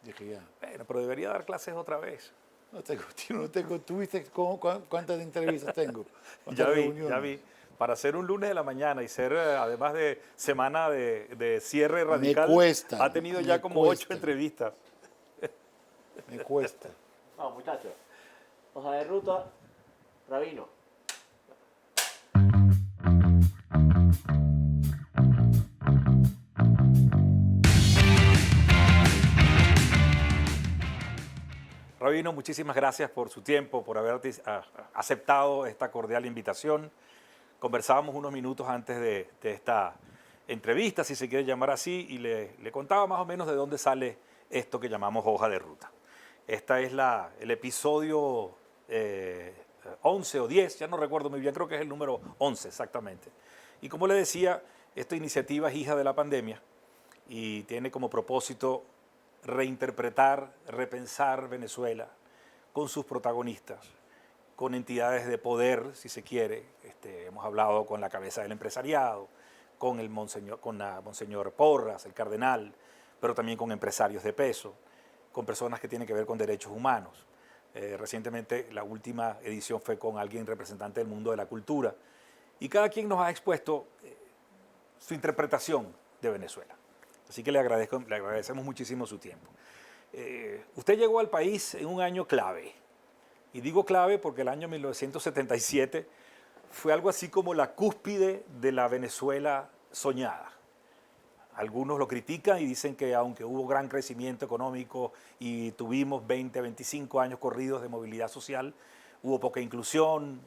Dije, ya. Bueno, pero debería dar clases otra vez. No tengo, tío, no tengo. ¿Tú viste cuántas entrevistas tengo? Ya ¿Cuántas vi, ya reuniones? vi. Para ser un lunes de la mañana y ser, además de semana de cierre Me radical, cuesta, ha tenido me ya como 8 cuesta, entrevistas. me cuesta. Vamos, muchachos. Hoja de ruta, Rabino. Rabino, muchísimas gracias por su tiempo, por haber aceptado esta cordial invitación. Conversábamos unos minutos antes de esta entrevista, si se quiere llamar así, y le contaba más o menos de dónde sale esto que llamamos hoja de ruta. Esta es el episodio 11 o 10, ya no recuerdo muy bien, creo que es el número 11 exactamente. Y como le decía, esta iniciativa es hija de la pandemia y tiene como propósito reinterpretar, repensar Venezuela con sus protagonistas, con entidades de poder, si se quiere. Hemos hablado con la cabeza del empresariado, con Monseñor Porras, el cardenal, pero también con empresarios de peso, con personas que tienen que ver con derechos humanos. Recientemente la última edición fue con alguien representante del mundo de la cultura, y cada quien nos ha expuesto su interpretación de Venezuela. Así que le agradecemos muchísimo su tiempo. Usted llegó al país en un año clave. Y digo clave porque el año 1977 fue algo así como la cúspide de la Venezuela soñada. Algunos lo critican y dicen que aunque hubo gran crecimiento económico y tuvimos 20, 25 años corridos de movilidad social, hubo poca inclusión.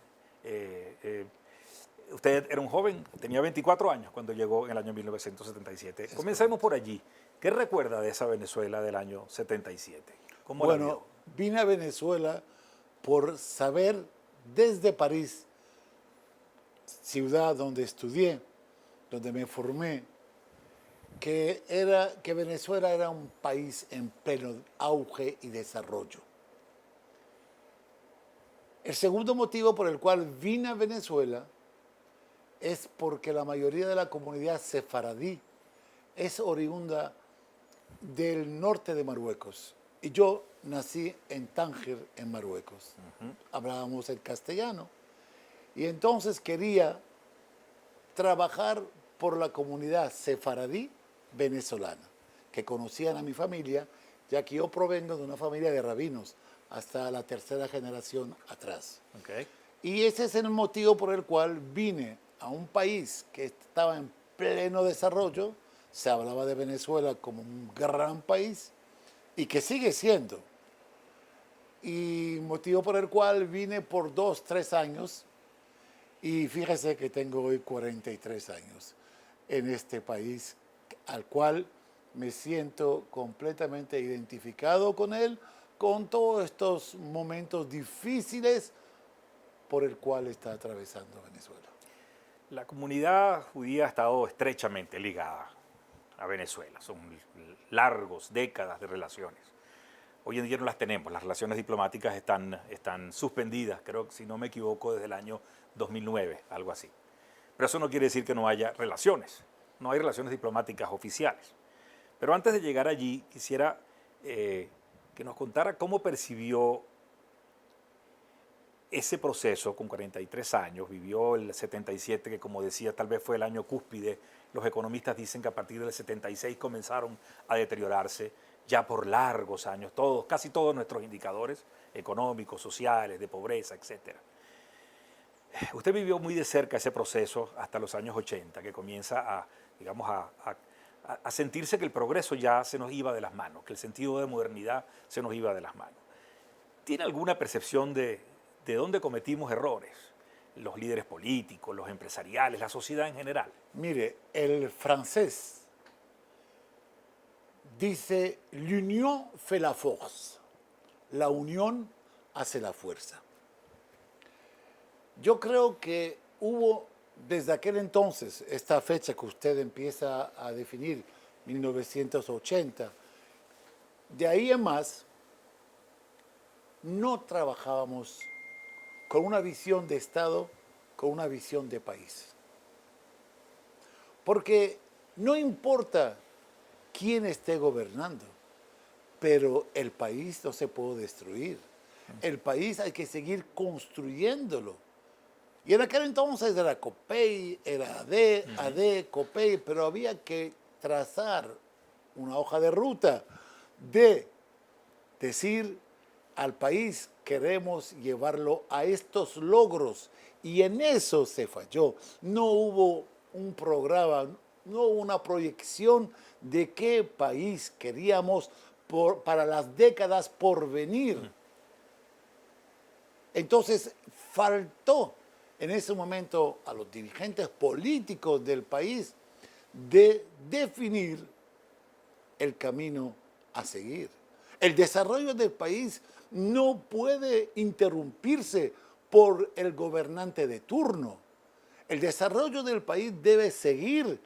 Usted era un joven, tenía 24 años cuando llegó en el año 1977. Comencemos por allí. ¿Qué recuerda de esa Venezuela del año 77? ¿Cómo la Bueno, vio? vine a Venezuela por saber desde París, ciudad donde estudié, donde me formé, que Venezuela era un país en pleno auge y desarrollo. El segundo motivo por el cual vine a Venezuela es porque la mayoría de la comunidad sefaradí es oriunda del norte de Marruecos. Y yo nací en Tánger, en Marruecos. Hablábamos el castellano. Y entonces quería trabajar por la comunidad sefaradí venezolana, que conocían a mi familia, ya que yo provengo de una familia de rabinos, hasta la tercera generación atrás. Okay. Y ese es el motivo por el cual vine a un país que estaba en pleno desarrollo. Se hablaba de Venezuela como un gran país y que sigue siendo. Y motivo por el cual vine por 2, 3 años. Y fíjese que tengo hoy 43 años en este país al cual me siento completamente identificado con él, con todos estos momentos difíciles por el cual está atravesando Venezuela. La comunidad judía ha estado estrechamente ligada a Venezuela. Son largos, décadas de relaciones. Hoy en día no las tenemos. Las relaciones diplomáticas están suspendidas, creo que si no me equivoco, desde el año 2009, algo así. Pero eso no quiere decir que no haya relaciones. No hay relaciones diplomáticas oficiales. Pero antes de llegar allí, quisiera que nos contara cómo percibió ese proceso con 43 años, vivió el 77, que como decía, tal vez fue el año cúspide. Los economistas dicen que a partir del 76 comenzaron a deteriorarse ya por largos años, casi todos nuestros indicadores económicos, sociales, de pobreza, etc. Usted vivió muy de cerca ese proceso hasta los años 80, que comienza a sentirse que el progreso ya se nos iba de las manos, que el sentido de modernidad se nos iba de las manos. ¿Tiene alguna percepción de dónde cometimos errores? Los líderes políticos, los empresariales, la sociedad en general. Mire, el francés dice, l'union fait la force. La unión hace la fuerza. Yo creo que hubo desde aquel entonces, esta fecha que usted empieza a definir, 1980, de ahí en más, no trabajábamos con una visión de Estado, con una visión de país. Porque no importa quién esté gobernando, pero el país no se puede destruir. El país hay que seguir construyéndolo. Y en aquel entonces era COPEI, era AD, COPEI, pero había que trazar una hoja de ruta de decir al país queremos llevarlo a estos logros, y en eso se falló. No hubo un programa, no hubo una proyección de qué país queríamos para las décadas por venir. Entonces faltó en ese momento a los dirigentes políticos del país de definir el camino a seguir. El desarrollo del país no puede interrumpirse por el gobernante de turno. El desarrollo del país debe seguir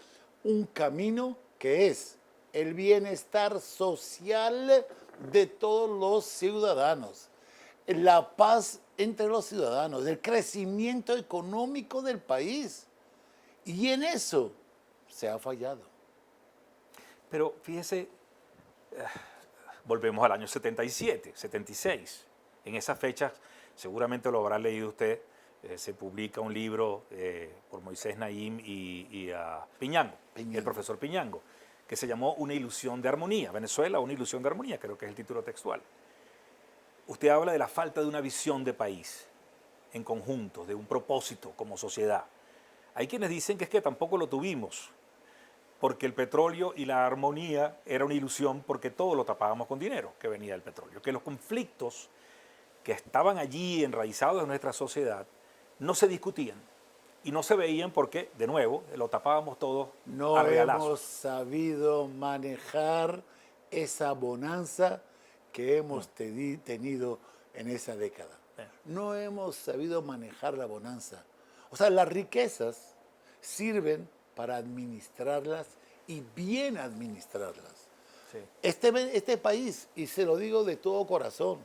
un camino que es el bienestar social de todos los ciudadanos, la paz entre los ciudadanos, el crecimiento económico del país. Y en eso se ha fallado. Pero fíjese, volvemos al año 77, 76. En esas fechas, seguramente lo habrá leído usted, se publica un libro por Moisés Naim y Piñango, el profesor Piñango, que se llamó Una ilusión de armonía. Venezuela, una ilusión de armonía, creo que es el título textual. Usted habla de la falta de una visión de país en conjunto, de un propósito como sociedad. Hay quienes dicen que es que tampoco lo tuvimos, porque el petróleo y la armonía era una ilusión porque todo lo tapábamos con dinero que venía del petróleo, que los conflictos que estaban allí enraizados en nuestra sociedad no se discutían y no se veían porque, de nuevo, lo tapábamos todo No a regalazos. hemos sabido manejar esa bonanza que hemos tenido en esa década. No hemos sabido manejar la bonanza. O sea, las riquezas sirven para administrarlas y bien administrarlas. Sí. Este país, y se lo digo de todo corazón,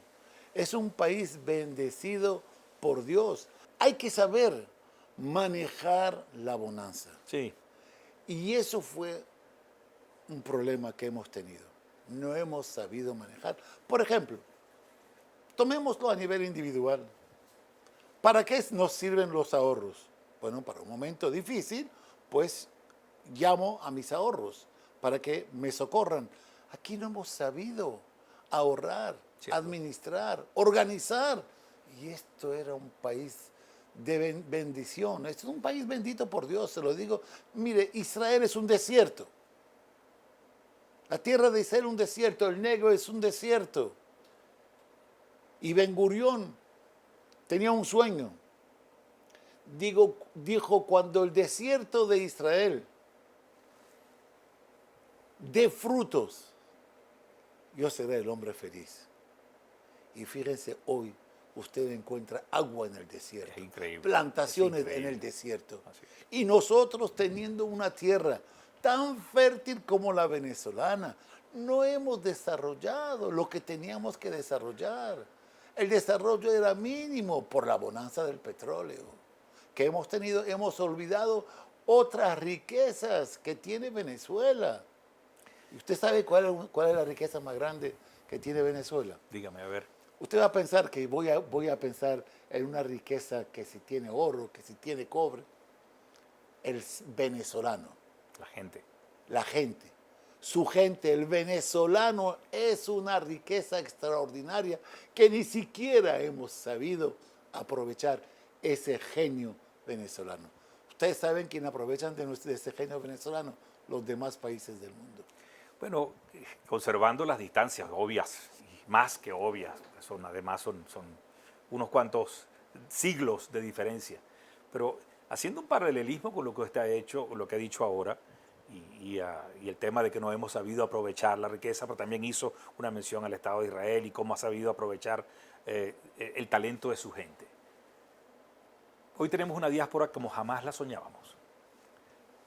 es un país bendecido por Dios. Hay que saber manejar la bonanza. Sí. Y eso fue un problema que hemos tenido. No hemos sabido manejar. Por ejemplo, tomémoslo a nivel individual. ¿Para qué nos sirven los ahorros? Bueno, para un momento difícil, pues llamo a mis ahorros para que me socorran. Aquí no hemos sabido ahorrar, Cierto. administrar, organizar. Y esto era un país de bendición. Esto es un país bendito por Dios, se lo digo. Mire, Israel es un desierto. La tierra de Israel es un desierto, el Negro es un desierto. Y Ben Gurión tenía un sueño. Dijo, cuando el desierto de Israel dé frutos, yo seré el hombre feliz. Y fíjense, hoy usted encuentra agua en el desierto. Es increíble. Plantaciones Es increíble. en el desierto. Así es. Y nosotros teniendo una tierra tan fértil como la venezolana, no hemos desarrollado lo que teníamos que desarrollar. El desarrollo era mínimo por la bonanza del petróleo que hemos tenido. Hemos olvidado otras riquezas que tiene Venezuela. ¿Y usted sabe cuál es la riqueza más grande que tiene Venezuela? Dígame, a ver. Usted va a pensar que voy a pensar en una riqueza que si tiene oro, que si tiene cobre. El venezolano, La gente. la gente, su gente, el venezolano es una riqueza extraordinaria que ni siquiera hemos sabido aprovechar ese genio venezolano. Ustedes saben quién aprovechan de ese genio venezolano, los demás países del mundo. Bueno, conservando las distancias obvias, y más que obvias, además son unos cuantos siglos de diferencia, pero haciendo un paralelismo con lo que usted ha hecho, con lo que ha dicho ahora, y el tema de que no hemos sabido aprovechar la riqueza, pero también hizo una mención al Estado de Israel y cómo ha sabido aprovechar el talento de su gente. Hoy tenemos una diáspora como jamás la soñábamos.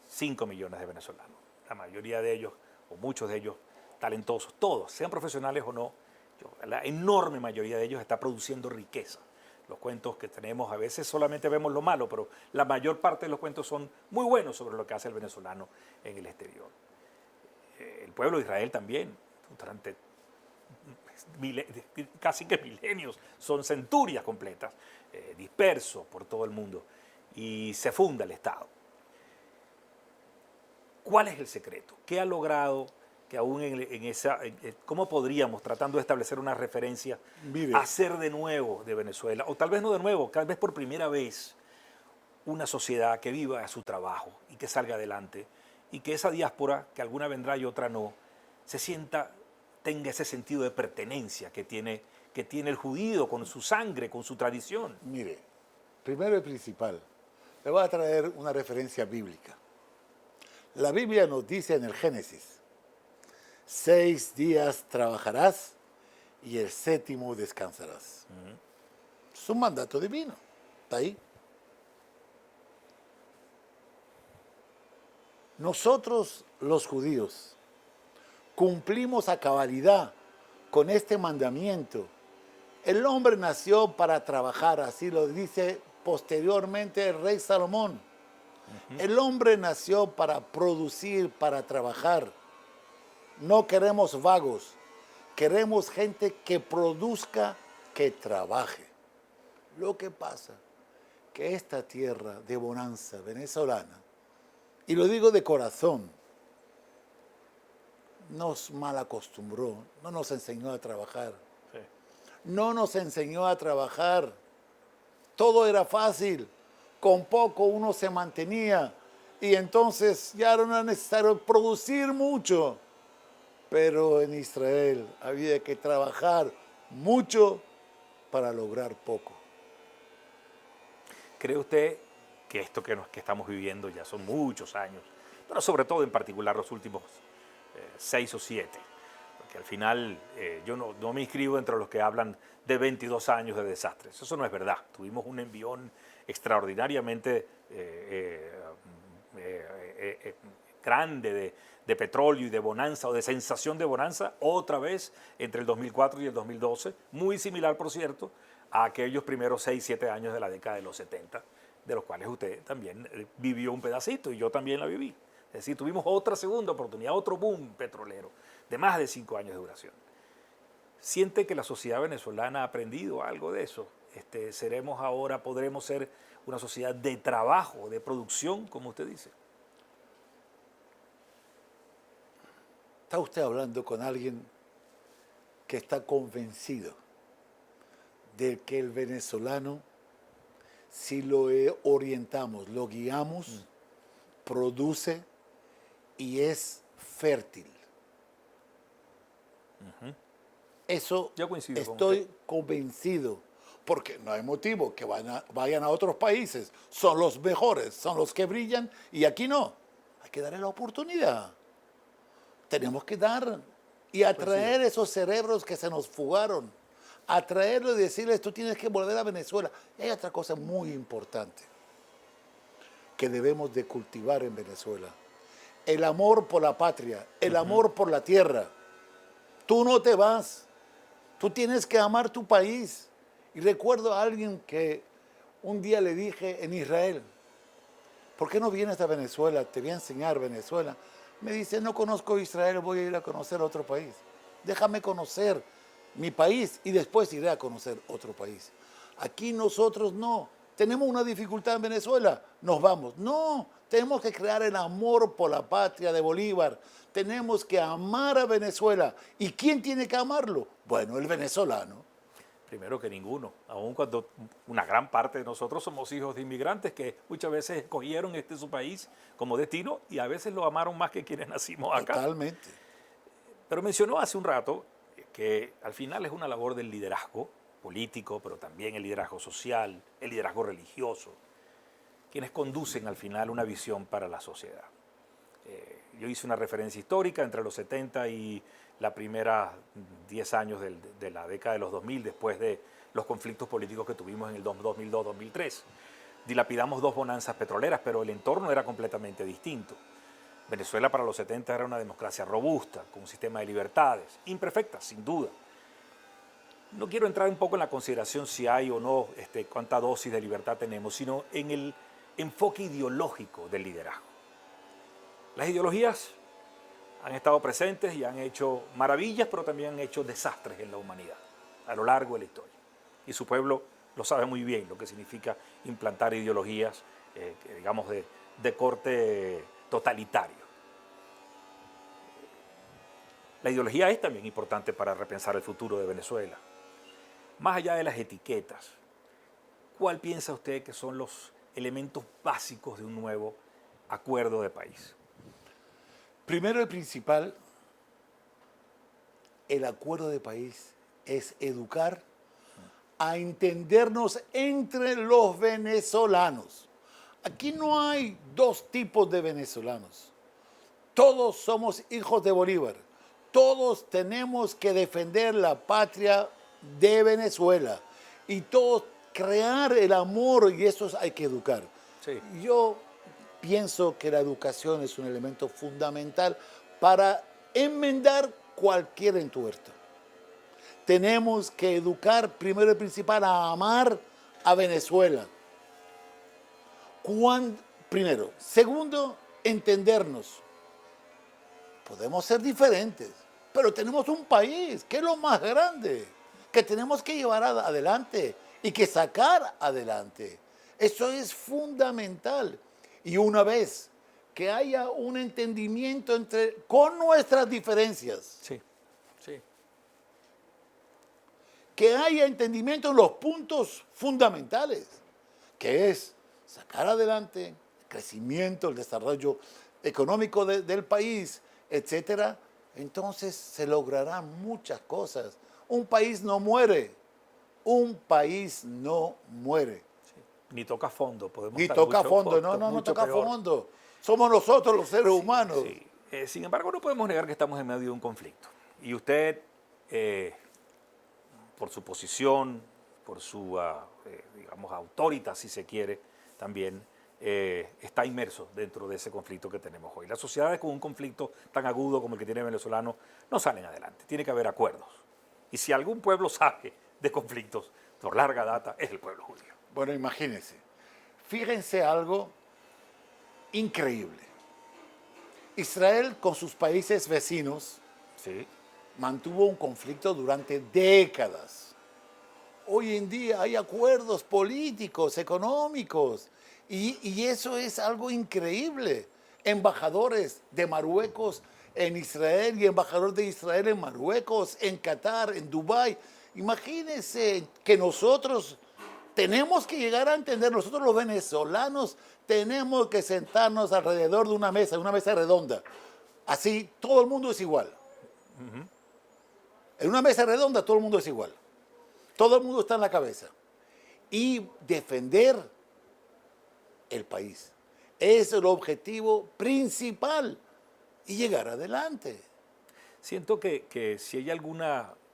5 millones de venezolanos, la mayoría de ellos, o muchos de ellos, talentosos, todos, sean profesionales o no, la enorme mayoría de ellos está produciendo riqueza. Los cuentos que tenemos, a veces solamente vemos lo malo, pero la mayor parte de los cuentos son muy buenos sobre lo que hace el venezolano en el exterior. El pueblo de Israel también, durante casi que milenios, son centurias completas, dispersos por todo el mundo, y se funda el Estado. ¿Cuál es el secreto? ¿Qué ha logrado que aún cómo podríamos, tratando de establecer una referencia, Mire. hacer de nuevo de Venezuela, o tal vez no de nuevo, tal vez por primera vez, una sociedad que viva a su trabajo y que salga adelante, y que esa diáspora, que alguna vendrá y otra no, tenga ese sentido de pertenencia que tiene el judío con su sangre, con su tradición? Mire, primero y principal, le voy a traer una referencia bíblica. La Biblia nos dice en el Génesis, 6 días trabajarás y el séptimo descansarás. Es un mandato divino, está ahí. Nosotros, los judíos, cumplimos a cabalidad con este mandamiento. El hombre nació para trabajar, así lo dice posteriormente el rey Salomón. El hombre nació para producir, para trabajar. No queremos vagos, queremos gente que produzca, que trabaje. Lo que pasa que esta tierra de bonanza venezolana, y lo digo de corazón, nos malacostumbró, no nos enseñó a trabajar. Sí. No nos enseñó a trabajar. Todo era fácil, con poco uno se mantenía y entonces ya no era necesario producir mucho. Pero en Israel había que trabajar mucho para lograr poco. ¿Cree usted que esto que estamos viviendo ya son muchos años, pero sobre todo en particular los últimos 6 o 7? Porque al final yo no me inscribo entre los que hablan de 22 años de desastres. Eso no es verdad. Tuvimos un envión extraordinariamente grande de petróleo y de bonanza, o de sensación de bonanza, otra vez entre el 2004 y el 2012, muy similar, por cierto, a aquellos primeros 6, 7 años de la década de los 70, de los cuales usted también vivió un pedacito y yo también la viví. Es decir, tuvimos otra segunda oportunidad, otro boom petrolero de más de 5 años de duración. ¿Siente que la sociedad venezolana ha aprendido algo de eso? Podremos ser una sociedad de trabajo, de producción, como usted dice. Está usted hablando con alguien que está convencido de que el venezolano, si lo orientamos, lo guiamos, produce y es fértil. Eso Yo coincido con estoy usted. convencido, porque no hay motivo que vayan a otros países. Son los mejores, son los que brillan y aquí no. Hay que darle la oportunidad. Tenemos que dar y atraer esos cerebros que se nos fugaron. Atraerlos y decirles, tú tienes que volver a Venezuela. Y hay otra cosa muy importante que debemos de cultivar en Venezuela. El amor por la patria, el amor por la tierra. Tú no te vas. Tú tienes que amar tu país. Y recuerdo a alguien que un día le dije en Israel, ¿por qué no vienes a Venezuela? Te voy a enseñar Venezuela. Me dice, no conozco Israel, voy a ir a conocer otro país. Déjame conocer mi país y después iré a conocer otro país. Aquí nosotros no. Tenemos una dificultad en Venezuela, nos vamos. No, tenemos que crear el amor por la patria de Bolívar. Tenemos que amar a Venezuela. ¿Y quién tiene que amarlo? Bueno, el venezolano. Primero que ninguno, aun cuando una gran parte de nosotros somos hijos de inmigrantes que muchas veces escogieron su país como destino y a veces lo amaron más que quienes nacimos acá. Totalmente. Pero mencionó hace un rato que al final es una labor del liderazgo político, pero también el liderazgo social, el liderazgo religioso, quienes conducen al final una visión para la sociedad. Yo hice una referencia histórica entre los 70 y la primera 10 años de la década de los 2000, después de los conflictos políticos que tuvimos en el 2002-2003. Dilapidamos 2 bonanzas petroleras, pero el entorno era completamente distinto. Venezuela para los 70 era una democracia robusta, con un sistema de libertades, imperfecta, sin duda. No quiero entrar un poco en la consideración si hay o no, cuánta dosis de libertad tenemos, sino en el enfoque ideológico del liderazgo. Las ideologías han estado presentes y han hecho maravillas, pero también han hecho desastres en la humanidad a lo largo de la historia. Y su pueblo lo sabe muy bien, lo que significa implantar ideologías, digamos, de corte totalitario. La ideología es también importante para repensar el futuro de Venezuela. Más allá de las etiquetas, ¿cuál piensa usted que son los elementos básicos de un nuevo acuerdo de país? Primero y principal, el acuerdo de país es educar a entendernos entre los venezolanos. Aquí no hay dos tipos de venezolanos. Todos somos hijos de Bolívar. Todos tenemos que defender la patria de Venezuela. Y todos crear el amor, y eso hay que educar. Sí. Yo pienso que la educación es un elemento fundamental para enmendar cualquier entuerto. Tenemos que educar primero y principal a amar a Venezuela. Primero. Segundo, entendernos. Podemos ser diferentes, pero tenemos un país que es lo más grande, que tenemos que llevar adelante y que sacar adelante. Eso es fundamental. Y una vez que haya un entendimiento con nuestras diferencias, Sí, sí. que haya entendimiento en los puntos fundamentales, que es sacar adelante el crecimiento, el desarrollo económico del país, etcétera, entonces se lograrán muchas cosas. Un país no muere, un país no muere. Ni toca fondo, podemos Ni estar toca mucho- fondo, no mucho toca peor. fondo. Somos nosotros los seres humanos. Sí. Sin embargo, no podemos negar que estamos en medio de un conflicto. Y usted, por su posición, por su, digamos, autoridad, si se quiere, también está inmerso dentro de ese conflicto que tenemos hoy. Las sociedades con un conflicto tan agudo como el que tiene el venezolano no salen adelante. Tiene que haber acuerdos. Y si algún pueblo sabe de conflictos por larga data, es el pueblo judío. Bueno, imagínense. Fíjense algo increíble. Israel con sus países vecinos Sí. mantuvo un conflicto durante décadas. Hoy en día hay acuerdos políticos, económicos, y eso es algo increíble. Embajadores de Marruecos en Israel y embajadores de Israel en Marruecos, en Qatar, en Dubái. Imagínense que nosotros tenemos que llegar a entender, nosotros los venezolanos tenemos que sentarnos alrededor de una mesa redonda. Así todo el mundo es igual. En una mesa redonda todo el mundo es igual. Todo el mundo está en la cabeza. Y defender el país. Es el objetivo principal. Y llegar adelante. Siento que si hay algún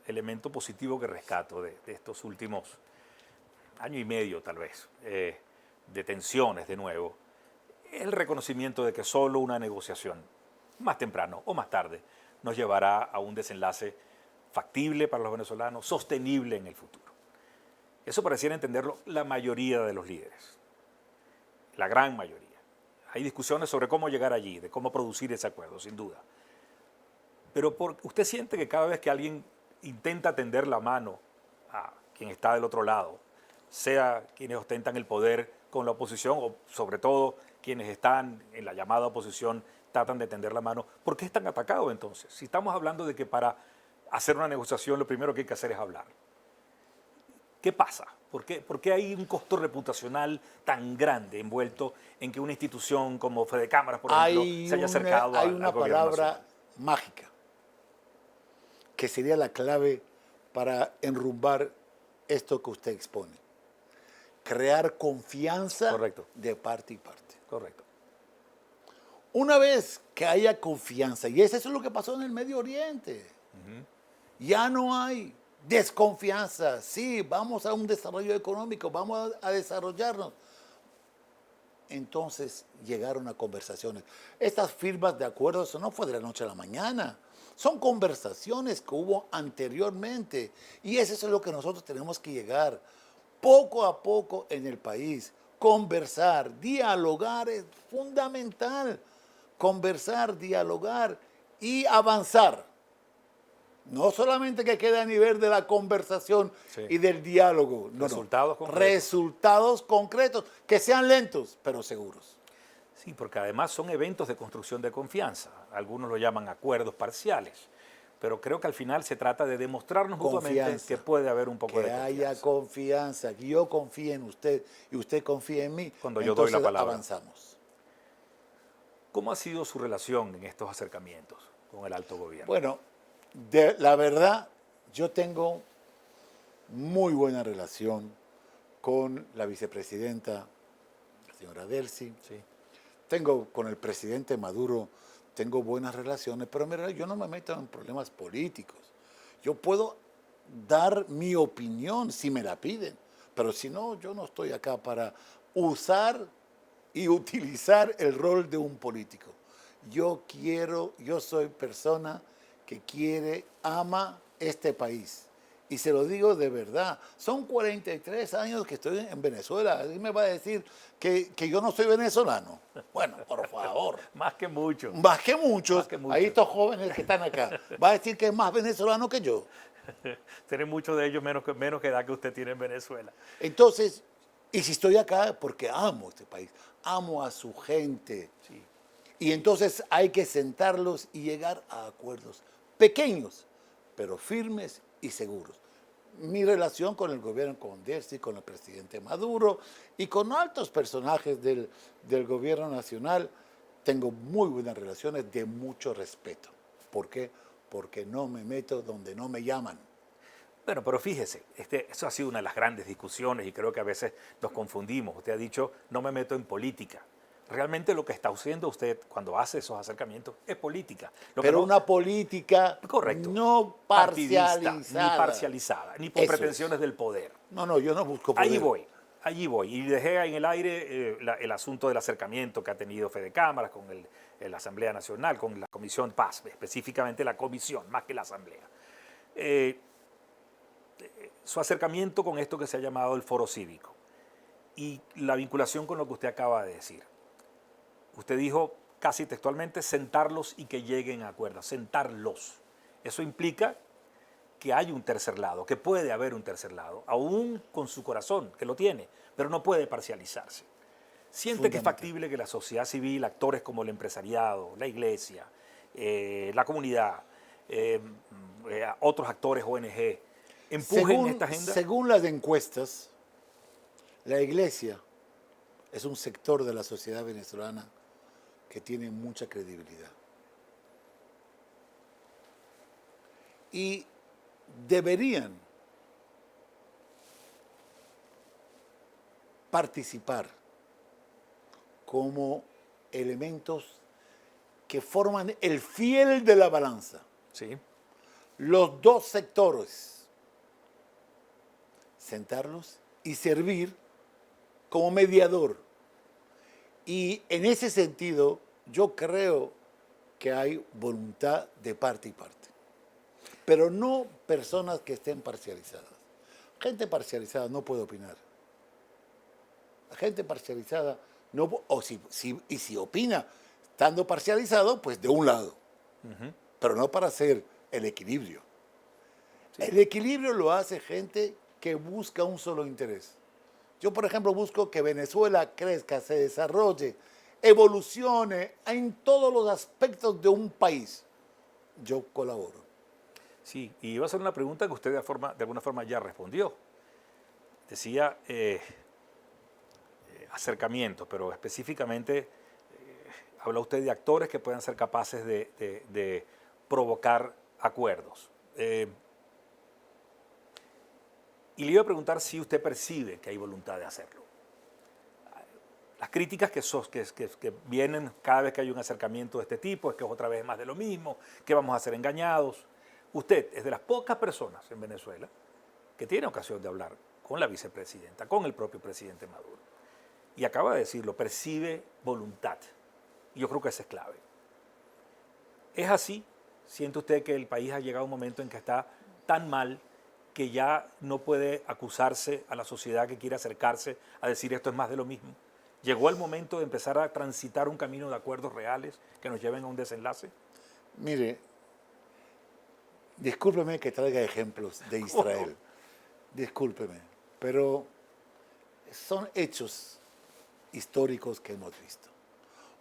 elemento positivo que rescato de estos últimos año y medio tal vez, de tensiones de nuevo, es el reconocimiento de que solo una negociación, más temprano o más tarde, nos llevará a un desenlace factible para los venezolanos, sostenible en el futuro. Eso pareciera entenderlo la mayoría de los líderes, la gran mayoría. Hay discusiones sobre cómo llegar allí, de cómo producir ese acuerdo, sin duda. Pero usted siente que cada vez que alguien intenta tender la mano a quien está del otro lado, sea quienes ostentan el poder con la oposición o sobre todo quienes están en la llamada oposición tratan de tender la mano, ¿por qué están atacados entonces? Si estamos hablando de que para hacer una negociación lo primero que hay que hacer es hablar. ¿Qué pasa? ¿Por qué hay un costo reputacional tan grande envuelto en que una institución como Fede Cámaras, por ejemplo, se haya acercado hay al una gobierno palabra nacional? mágica que sería la clave para enrumbar esto que usted expone. Crear confianza Correcto. de parte y parte. Correcto. Una vez que haya confianza, y eso es lo que pasó en el Medio Oriente, ya no hay desconfianza. Sí, vamos a un desarrollo económico, vamos a desarrollarnos. Entonces llegaron a conversaciones. Estas firmas de acuerdos, eso no fue de la noche a la mañana. Son conversaciones que hubo anteriormente. Y eso es lo que nosotros tenemos que llegar poco a poco en el país. Conversar, dialogar es fundamental. Conversar, dialogar y avanzar. No solamente que quede a nivel de la conversación Sí. y del diálogo. No, Resultados no. concretos. Resultados concretos, que sean lentos, pero seguros. Sí, porque además son eventos de construcción de confianza. Algunos lo llaman acuerdos parciales. Pero creo que al final se trata de demostrarnos mutuamente Confianza. que puede haber un poco Que de haya confianza. confianza, que yo confíe en usted y usted confíe en mí. Cuando yo doy la entonces palabra. avanzamos. ¿Cómo ha sido su relación en estos acercamientos con el alto gobierno? Bueno, la verdad, yo tengo muy buena relación con la vicepresidenta, la señora Delcy. Sí. Tengo con el presidente Maduro, tengo buenas relaciones, pero mira, yo no me meto en problemas políticos. Yo puedo dar mi opinión si me la piden, pero si no, yo no estoy acá para usar y utilizar el rol de un político. Yo soy persona que quiere, ama este país. Y se lo digo de verdad. Son 43 años que estoy en Venezuela. ¿Y me va a decir que yo no soy venezolano? Bueno, por favor. Más que mucho. Más que muchos. Más que muchos. Ahí estos jóvenes que están acá. Va a decir que es más venezolano que yo. Tienen muchos de ellos menos que edad que usted tiene en Venezuela. Entonces, y si estoy acá es porque amo este país. Amo a su gente. Sí. Y entonces hay que sentarlos y llegar a acuerdos pequeños, pero firmes y seguros. Mi relación con el gobierno, con Delcy, con el presidente Maduro y con altos personajes del gobierno nacional, tengo muy buenas relaciones de mucho respeto. ¿Por qué? Porque no me meto donde no me llaman. Bueno, pero fíjese, eso ha sido una de las grandes discusiones y creo que a veces nos confundimos. Usted ha dicho, no me meto en política. Realmente lo que está haciendo usted cuando hace esos acercamientos es política. Pero una política correcto, no partidista, parcializada. ni parcializada, ni por Eso pretensiones del poder. No, yo no busco poder. Allí voy. Y dejé en el aire el asunto del acercamiento que ha tenido Fede Cámaras con la Asamblea Nacional, con la Comisión Paz, específicamente la comisión, más que la Asamblea. Su acercamiento con esto que se ha llamado el foro cívico y la vinculación con lo que usted acaba de decir. Usted dijo casi textualmente sentarlos y que lleguen a acuerdos, sentarlos. Eso implica que hay un tercer lado, que puede haber un tercer lado, aún con su corazón, que lo tiene, pero no puede parcializarse. Siente que es factible que la sociedad civil, actores como el empresariado, la iglesia, la comunidad, otros actores ONG, empujen esta agenda. Según las encuestas, la iglesia es un sector de la sociedad venezolana que tiene mucha credibilidad. Y deberían participar como elementos que forman el fiel de la balanza. Sí. Los dos sectores, sentarlos y servir como mediador. Y en ese sentido, yo creo que hay voluntad de parte y parte. Pero no personas que estén parcializadas. Gente parcializada no puede opinar. La gente parcializada no, y si opina estando parcializado, pues de un lado. Pero no para hacer el equilibrio. Sí. El equilibrio lo hace gente que busca un solo interés. Yo, por ejemplo, busco que Venezuela crezca, se desarrolle, evolucione en todos los aspectos de un país. Yo colaboro. Sí, y iba a hacer una pregunta que usted de alguna forma ya respondió. Decía acercamiento, pero específicamente habla usted de actores que puedan ser capaces de provocar acuerdos. Y le iba a preguntar si usted percibe que hay voluntad de hacerlo. Las críticas que vienen cada vez que hay un acercamiento de este tipo es que es otra vez más de lo mismo, que vamos a ser engañados. Usted es de las pocas personas en Venezuela que tiene ocasión de hablar con la vicepresidenta, con el propio presidente Maduro. Y acaba de decirlo, percibe voluntad. Y yo creo que esa es clave. ¿Es así? ¿Siente usted que el país ha llegado a un momento en que está tan mal que ya no puede acusarse a la sociedad que quiere acercarse a decir esto es más de lo mismo? ¿Llegó el momento de empezar a transitar un camino de acuerdos reales que nos lleven a un desenlace? Mire, discúlpeme que traiga ejemplos de Israel. Discúlpeme, pero son hechos históricos que hemos visto.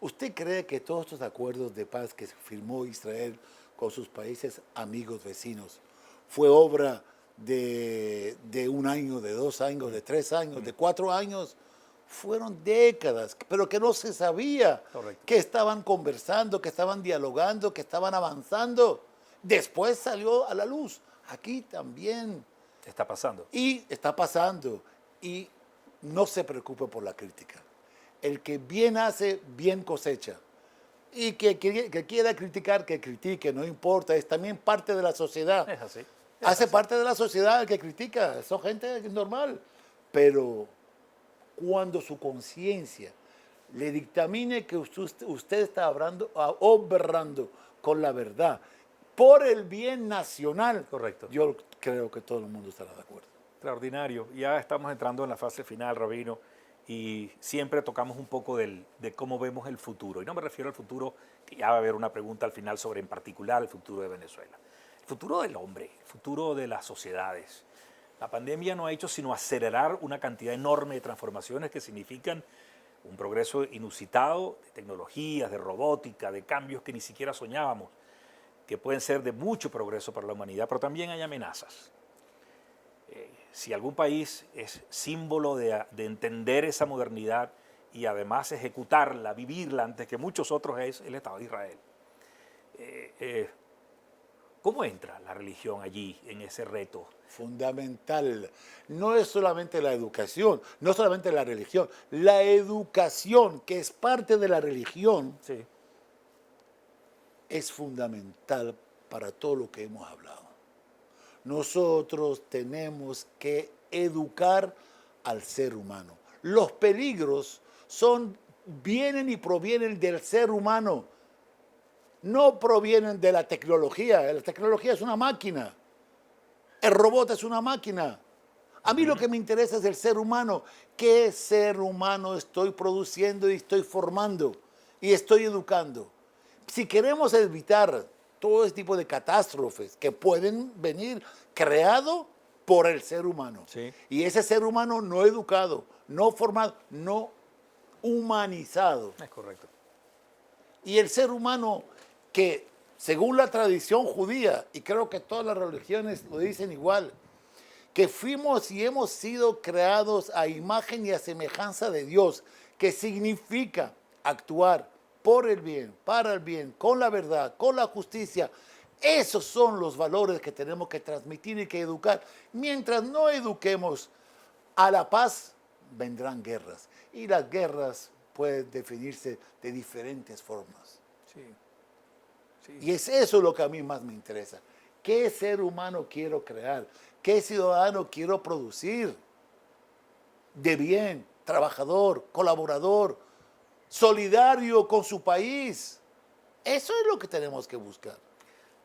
¿Usted cree que todos estos acuerdos de paz que firmó Israel con sus países amigos vecinos fue obra de un año, de 2 años, de 3 años, de 4 años? Fueron décadas, pero que no se sabía que estaban conversando, que estaban dialogando, que estaban avanzando. Después salió a la luz. Aquí también. Está pasando. Y está pasando. Y no se preocupe por la crítica. El que bien hace, bien cosecha. Y que quiera criticar, que critique, no importa, es también parte de la sociedad. Es así. Hace parte de la sociedad el que critica, son gente normal. Pero cuando su conciencia le dictamine que usted está obrando con la verdad por el bien nacional, Correcto. yo creo que todo el mundo estará de acuerdo. Extraordinario. Ya estamos entrando en la fase final, Rabino, y siempre tocamos un poco de cómo vemos el futuro. Y no me refiero al futuro, que ya va a haber una pregunta al final sobre en particular el futuro de Venezuela. El futuro del hombre, el futuro de las sociedades. La pandemia no ha hecho sino acelerar una cantidad enorme de transformaciones que significan un progreso inusitado de tecnologías, de robótica, de cambios que ni siquiera soñábamos, que pueden ser de mucho progreso para la humanidad, pero también hay amenazas. Si algún país es símbolo de entender esa modernidad y además ejecutarla, vivirla antes que muchos otros, es el Estado de Israel. ¿Cómo entra la religión allí en ese reto? Fundamental. No es solamente la educación, no solamente la religión. La educación, que es parte de la religión, Sí. es fundamental para todo lo que hemos hablado. Nosotros tenemos que educar al ser humano. Los peligros vienen y provienen del ser humano. No provienen de la tecnología. La tecnología es una máquina. El robot es una máquina. A mí lo que me interesa es el ser humano. ¿Qué ser humano estoy produciendo y estoy formando y estoy educando? Si queremos evitar todo este tipo de catástrofes que pueden venir creado por el ser humano. Sí. Y ese ser humano no educado, no formado, no humanizado. Es correcto. Y el ser humano que, según la tradición judía, y creo que todas las religiones lo dicen igual, que fuimos y hemos sido creados a imagen y a semejanza de Dios, que significa actuar por el bien, para el bien, con la verdad, con la justicia. Esos son los valores que tenemos que transmitir y que educar. Mientras no eduquemos a la paz, vendrán guerras. Y las guerras pueden definirse de diferentes formas. Sí. Sí. Y es eso lo que a mí más me interesa. ¿Qué ser humano quiero crear? ¿Qué ciudadano quiero producir? De bien, trabajador, colaborador, solidario con su país. Eso es lo que tenemos que buscar.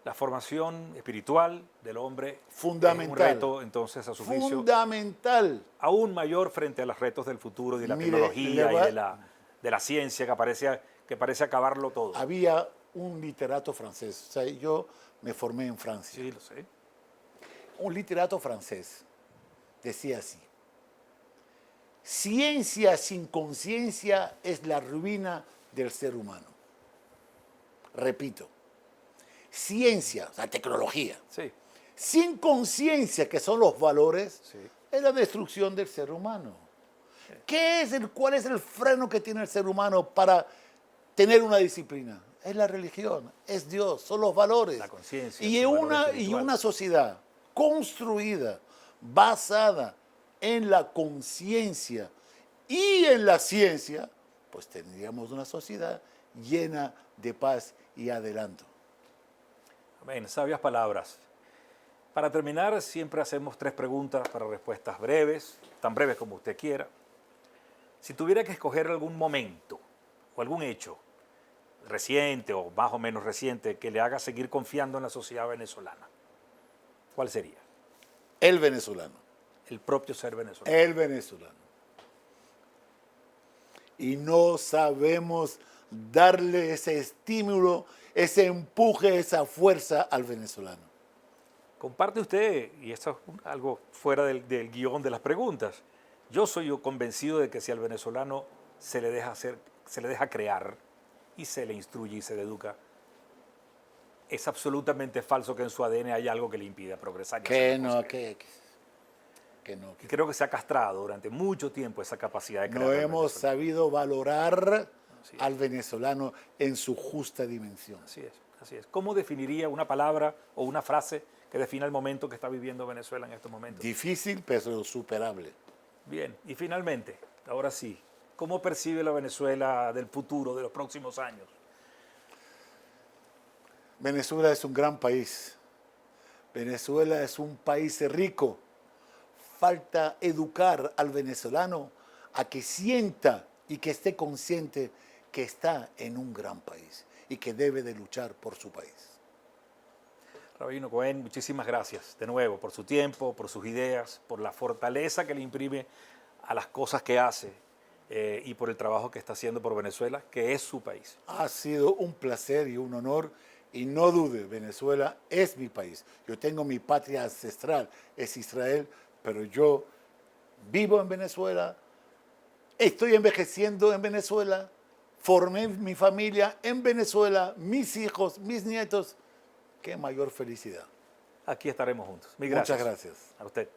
La formación espiritual del hombre Fundamental. es un reto, entonces, a su juicio, Fundamental. aún mayor frente a los retos del futuro y de la Mire, tecnología le va- y de la ciencia que parece acabarlo todo. Había un literato francés. O sea, yo me formé en Francia. Sí, lo sé. Un literato francés decía así: ciencia sin conciencia es la ruina del ser humano. Repito, ciencia, o sea, tecnología, Sí, sin conciencia, que son los valores, sí. es la destrucción del ser humano. ¿Cuál es el freno que tiene el ser humano para tener una disciplina? Es la religión, es Dios, son los valores. La conciencia, Y el valor una espiritual. sociedad construida, basada en la conciencia y en la ciencia, pues tendríamos una sociedad llena de paz y adelanto. Amén, sabias palabras. Para terminar, siempre hacemos 3 preguntas para respuestas breves, tan breves como usted quiera. Si tuviera que escoger algún momento o algún hecho reciente o más o menos reciente que le haga seguir confiando en la sociedad venezolana, ¿cuál sería? El venezolano. El propio ser venezolano. El venezolano. Y no sabemos darle ese estímulo ese empuje, esa fuerza al venezolano. Comparte usted, y esto es algo fuera del guión de las preguntas, yo soy convencido de que si al venezolano se le deja hacer, se le deja crear y se le instruye y se le educa, es absolutamente falso que en su ADN hay algo que le impida progresar. Que no, que no. Y creo que se ha castrado durante mucho tiempo esa capacidad de crear. No hemos sabido valorar Así es. al venezolano en su justa dimensión. Así es, así es. ¿Cómo definiría una palabra o una frase que defina el momento que está viviendo Venezuela en estos momentos? Difícil, pero superable. Bien, y finalmente, ahora sí, ¿cómo percibe la Venezuela del futuro, de los próximos años? Venezuela es un gran país. Venezuela es un país rico. Falta educar al venezolano a que sienta y que esté consciente que está en un gran país y que debe de luchar por su país. Rabino Cohen, muchísimas gracias de nuevo por su tiempo, por sus ideas, por la fortaleza que le imprime a las cosas que hace y por el trabajo que está haciendo por Venezuela, que es su país. Ha sido un placer y un honor. Y no dude, Venezuela es mi país. Yo tengo mi patria ancestral, es Israel, pero yo vivo en Venezuela, estoy envejeciendo en Venezuela, formé mi familia en Venezuela, mis hijos, mis nietos. Qué mayor felicidad. Aquí estaremos juntos. Mil gracias. Muchas gracias. A usted.